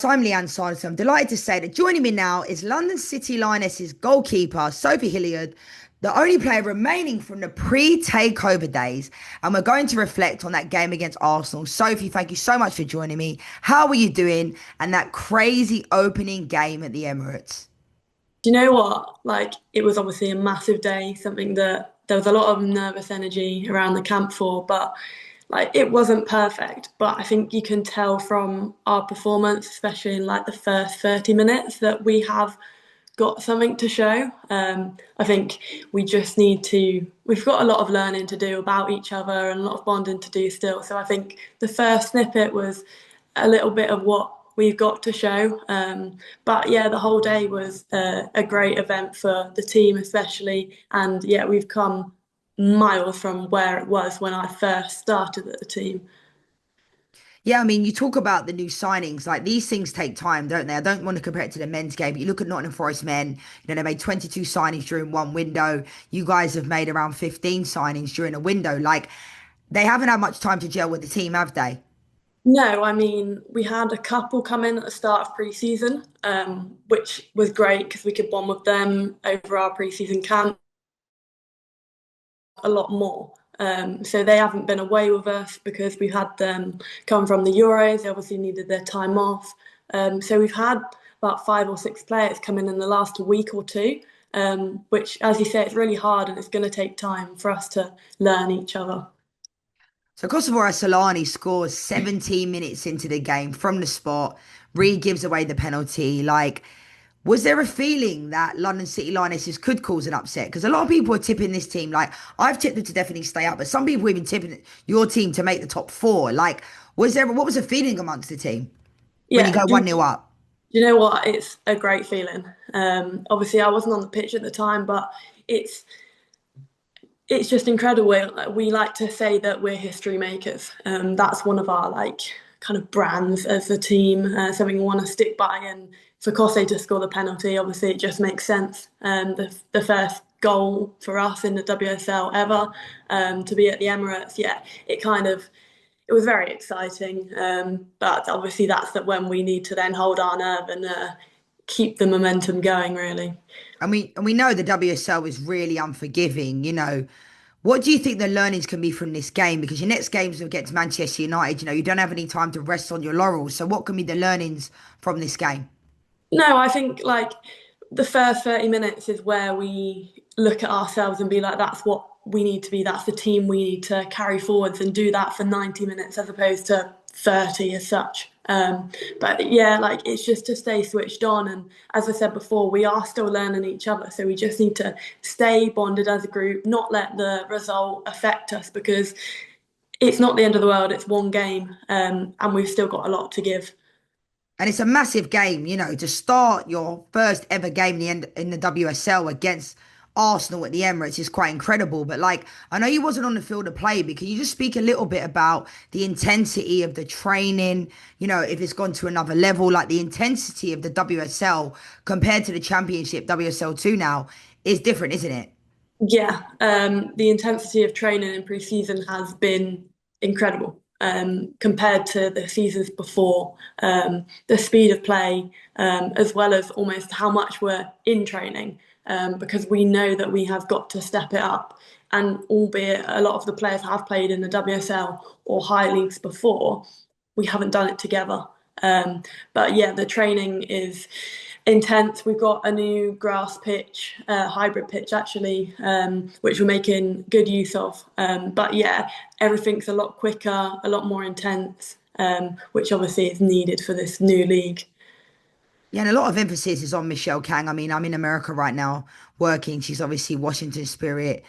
I'm Lianne Sanderson. I'm delighted to say that joining me now is London City Lionesses goalkeeper Sophie Hillyerd, the only player remaining from the pre-takeover days, and we're going to reflect on that game against Arsenal. Sophie, thank you so much for joining me. How are you doing? And that crazy opening game at the Emirates. Do you know what? It was obviously a massive day, something that there was a lot of nervous energy around the camp for, but it wasn't perfect. But I think you can tell from our performance, especially in the first 30 minutes, that we have got something to show. I think we just need to, we've got a lot of learning to do about each other and a lot of bonding to do still. So I think the first snippet was a little bit of what we've got to show. But yeah, the whole day was a great event for the team, especially. And yeah, we've come miles from where it was when I first started at the team. Yeah, I mean, you talk about the new signings, like these things take time, don't they? I don't want to compare it to the men's game, but you look at Nottingham Forest men, they made 22 signings during one window. You guys have made around 15 signings during a window. Like, they haven't had much time to gel with the team, have they? No, I mean, we had a couple come in at the start of pre-season, which was great because we could bond with them over our pre-season camp a lot more. So they haven't been away with us because we've had them come from the Euros. They obviously needed their time off. So we've had about five or six players come in the last week or two, which, as you say, it's really hard and it's going to take time for us to learn each other. So Kosovare Asllani scores 17 minutes into the game from the spot. Reed gives away the penalty. Like, was there a feeling that London City Lionesses could cause an upset? Because a lot of people are tipping this team. Like, I've tipped them to definitely stay up, but some people are even tipping your team to make the top four. Like, what was the feeling amongst the team when you Yeah, go 1-0 up? you know what? It's a great feeling. Obviously, I wasn't on the pitch at the time, but it's it's just incredible. We like to say that we're history makers. That's one of our kind of brands as a team, something we want to stick by. And for Kose to score the penalty, obviously it just makes sense. The first goal for us in the WSL ever, to be at the Emirates, yeah, it was very exciting. But obviously when we need to then hold our nerve and keep the momentum going, really. And we know the WSL is really unforgiving. What do you think the learnings can be from this game? Because your next game's against Manchester United, you don't have any time to rest on your laurels. So what can be the learnings from this game? No, I think the first 30 minutes is where we look at ourselves and be like, that's what we need to be. That's the team we need to carry forwards and do that for 90 minutes as opposed to 30 as such. But yeah, it's just to stay switched on. And as I said before, we are still learning each other. So we just need to stay bonded as a group, not let the result affect us because it's not the end of the world. It's one game, and we've still got a lot to give. And it's a massive game, to start your first ever game in the WSL against Arsenal at the Emirates is quite incredible. But like, I know you wasn't on the field of play, but can you just speak a little bit about the intensity of the training? If it's gone to another level, like the intensity of the WSL compared to the Championship WSL 2 now is different, isn't it? Yeah, the intensity of training in pre-season has been incredible compared to the seasons before. The speed of play, as well as almost how much we're in training, because we know that we have got to step it up. And albeit a lot of the players have played in the WSL or high leagues before, we haven't done it together. But yeah, the training is intense. We've got a new grass pitch, hybrid pitch actually, which we're making good use of. But yeah, everything's a lot quicker, a lot more intense, which obviously is needed for this new league. Yeah, and a lot of emphasis is on Michelle Kang. I mean, I'm in America right now working. She's obviously Washington Spirit,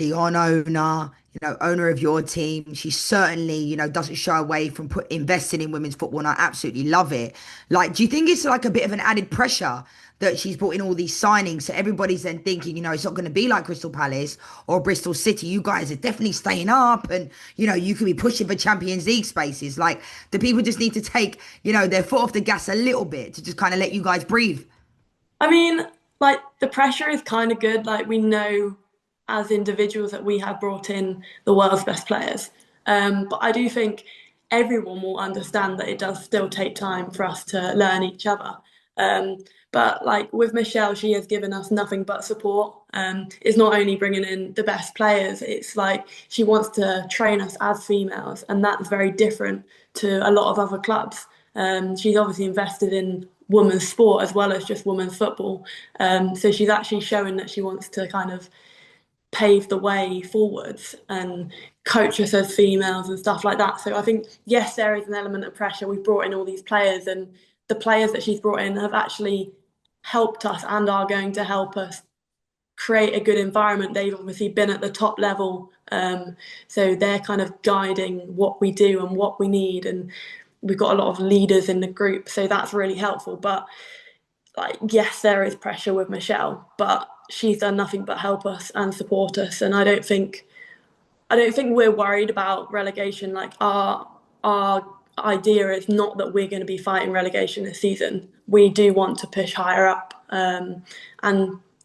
Leon owner, owner of your team. She certainly, doesn't shy away from investing in women's football, and I absolutely love it. Like, do you think it's like a bit of an added pressure that she's brought in all these signings? So everybody's then thinking, it's not going to be like Crystal Palace or Bristol City. You guys are definitely staying up, and you could be pushing for Champions League spaces. Like, the people just need to take, their foot off the gas a little bit to just kind of let you guys breathe. I mean, the pressure is kind of good. Like we know as individuals that we have brought in the world's best players. But I do think everyone will understand that it does still take time for us to learn each other. Um, but like with Michelle, she has given us nothing but support. It's not only bringing in the best players, it's like she wants to train us as females, and that's very different to a lot of other clubs. She's obviously invested in women's sport as well as just women's football. So she's actually showing that she wants to kind of pave the way forwards and coach us as females and stuff like that. So I think, yes, there is an element of pressure. We've brought in all these players, and the players that she's brought in have actually helped us and are going to help us create a good environment. They've obviously been at the top level. So they're kind of guiding what we do and what we need. And we've got a lot of leaders in the group. So that's really helpful. But like, yes, there is pressure with Michelle, but she's done nothing but help us and support us. And I don't think we're worried about relegation. Like our idea is not that we're going to be fighting relegation this season. We do want to push higher up, and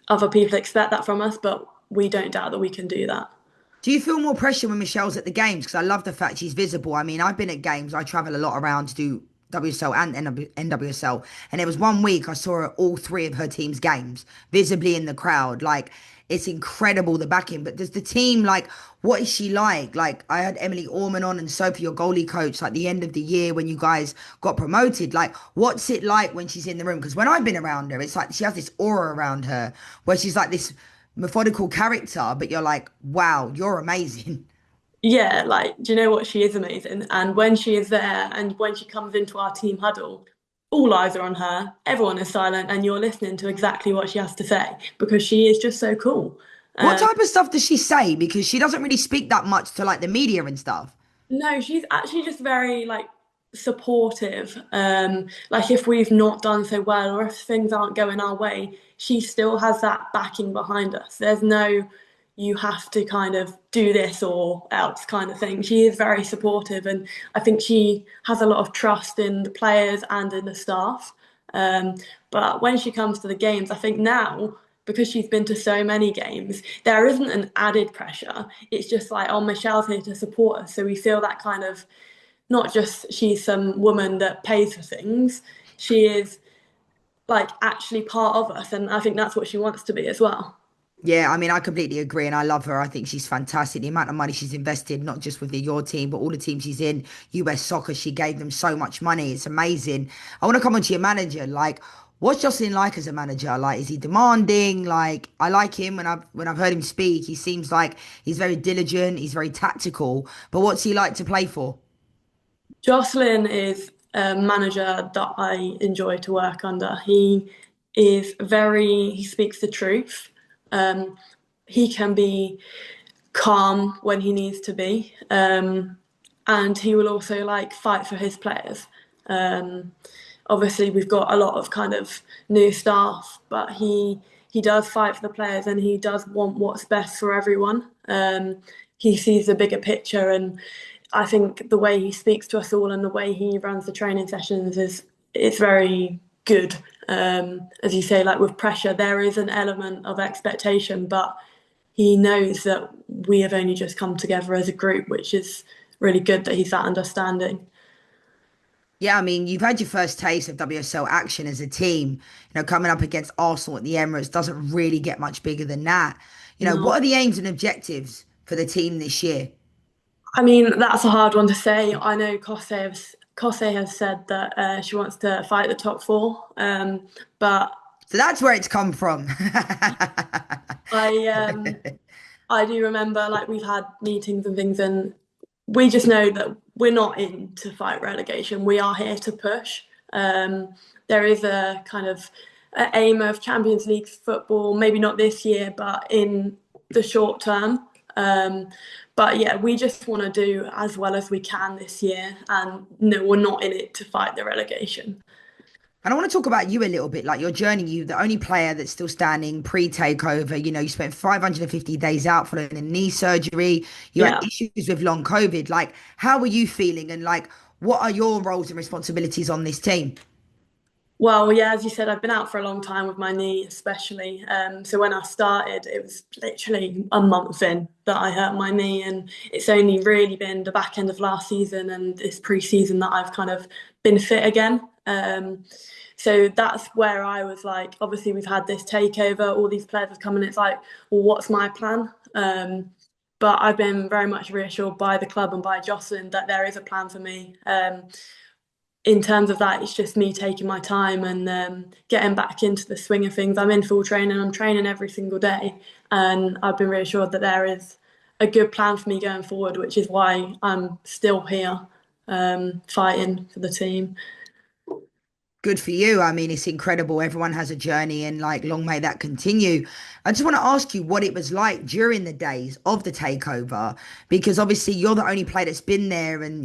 other people expect that from us, but we don't doubt that we can do that. Do you feel more pressure when Michelle's at the games? Because I love the fact she's visible. I mean, I've been at games. I travel a lot around to do WSL and NWSL. And there was one week I saw her at all three of her team's games, visibly in the crowd. Like, it's incredible, the backing. But does the team, like, what is she like? Like, I had Emily Orman on and Sophie, your goalie coach, like the end of the year when you guys got promoted. Like, what's it like when she's in the room? Because when I've been around her, it's like she has this aura around her where she's like this methodical character, but you're like, wow, you're amazing. Yeah, like, do you know what? She is amazing. And when she is there and when she comes into our team huddle, all eyes are on her. Everyone is silent, and you're listening to exactly what she has to say because she is just so cool. What Um, type of stuff does she say? Because she doesn't really speak that much to like the media and stuff. No, she's actually just very like supportive. Like if we've not done so well or if things aren't going our way, she still has that backing behind us. There's no you have to kind of do this or else kind of thing. She is very supportive, and I think she has a lot of trust in the players and in the staff. Um, but when she comes to the games, I think now, because she's been to so many games, there isn't an added pressure. It's just like, oh, Michelle's here to support us. So we feel that kind of not just she's some woman that pays for things, she is like actually part of us. And I think that's what she wants to be as well. Yeah, I mean, I completely agree, and I love her. I think she's fantastic. The amount of money she's invested, not just with your team, but all the teams she's in, US Soccer, she gave them so much money. It's amazing. I want to come on to your manager. Like, what's Jocelyn like as a manager? Like, is he demanding? Like, I like him when I've heard him speak. He seems like he's very diligent. He's very tactical. But what's he like to play for? Jocelyn is a manager that I enjoy to work under. He speaks the truth. Um, he can be calm when he needs to be. And he will also like fight for his players. Um, Obviously, we've got a lot of kind of new staff, but he does fight for the players and he does want what's best for everyone. He sees the bigger picture, and I think the way he speaks to us all and the way he runs the training sessions is very good. As you say, like with pressure, there is an element of expectation, but he knows that we have only just come together as a group, which is really good that he's that understanding. Yeah, I mean, you've had your first taste of WSL action as a team. Coming up against Arsenal at the Emirates doesn't really get much bigger than that. No, What are the aims and objectives for the team this year? I mean that's a hard one to say. I know Kose has said that she wants to fight the top four, but So that's where it's come from. I I do remember like we've had meetings and things, and we just know that we're not in to fight relegation. We are here to push. There is a kind of aim of Champions League football, maybe not this year, but in the short term. Um, but yeah, we just want to do as well as we can this year, and no, we're not in it to fight the relegation. And I want to talk about you a little bit, like your journey. You, the only player that's still standing pre-takeover. You spent 550 days out following a knee surgery. You had Yeah. issues with long COVID. Like, how were you feeling? And like, what are your roles and responsibilities on this team? Well, yeah, as you said, I've been out for a long time with my knee, especially. So when I started, it was literally a month in that I hurt my knee, and it's only really been the back end of last season and this pre-season that I've kind of been fit again. So that's where I was like, obviously we've had this takeover, all these players have come in. It's like, well, what's my plan? But I've been very much reassured by the club and by Jocelyn that there is a plan for me. In terms of that, it's just me taking my time and getting back into the swing of things. I'm in full training, I'm training every single day, and I've been reassured that there is a good plan for me going forward, which is why I'm still here fighting for the team. Good for you. I mean, it's incredible. Everyone has a journey and like long may that continue. I just want to ask you what it was like during the days of the takeover, because obviously you're the only player that's been there and,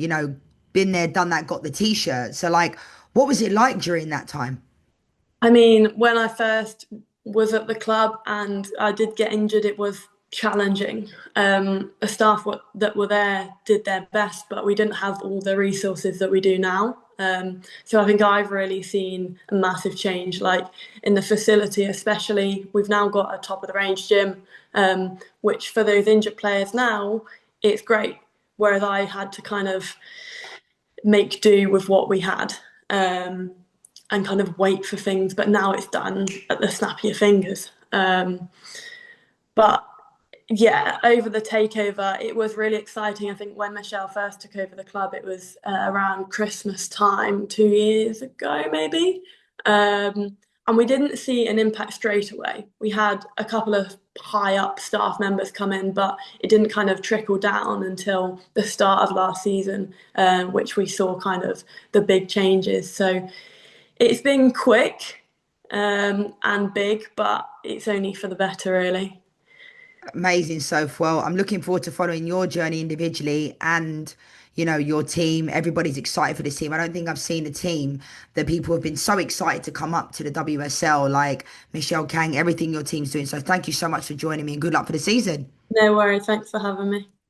been there, done that, got the t-shirt. So like, what was it like during that time? I mean, when I first was at the club and I did get injured, it was challenging. The staff that were there did their best, but we didn't have all the resources that we do now. So I think I've really seen a massive change, like in the facility, especially. We've now got a top of the range gym, which for those injured players now, it's great. Whereas I had to kind of make do with what we had. Um, and kind of wait for things, but now it's done at the snap of your fingers. But yeah, over the takeover, it was really exciting. I think when Michelle first took over the club, it was around Christmas time 2 years ago, maybe. And we didn't see an impact straight away. We had a couple of high up staff members come in, but it didn't kind of trickle down until the start of last season, which we saw kind of the big changes. So it's been quick and big, but it's only for the better, really. Amazing, Soph. Well, I'm looking forward to following your journey individually and, your team. Everybody's excited for this team. I don't think I've seen a team that people have been so excited to come up to the WSL, like Michelle Kang, everything your team's doing. So thank you so much for joining me and good luck for the season. No worries. Thanks for having me.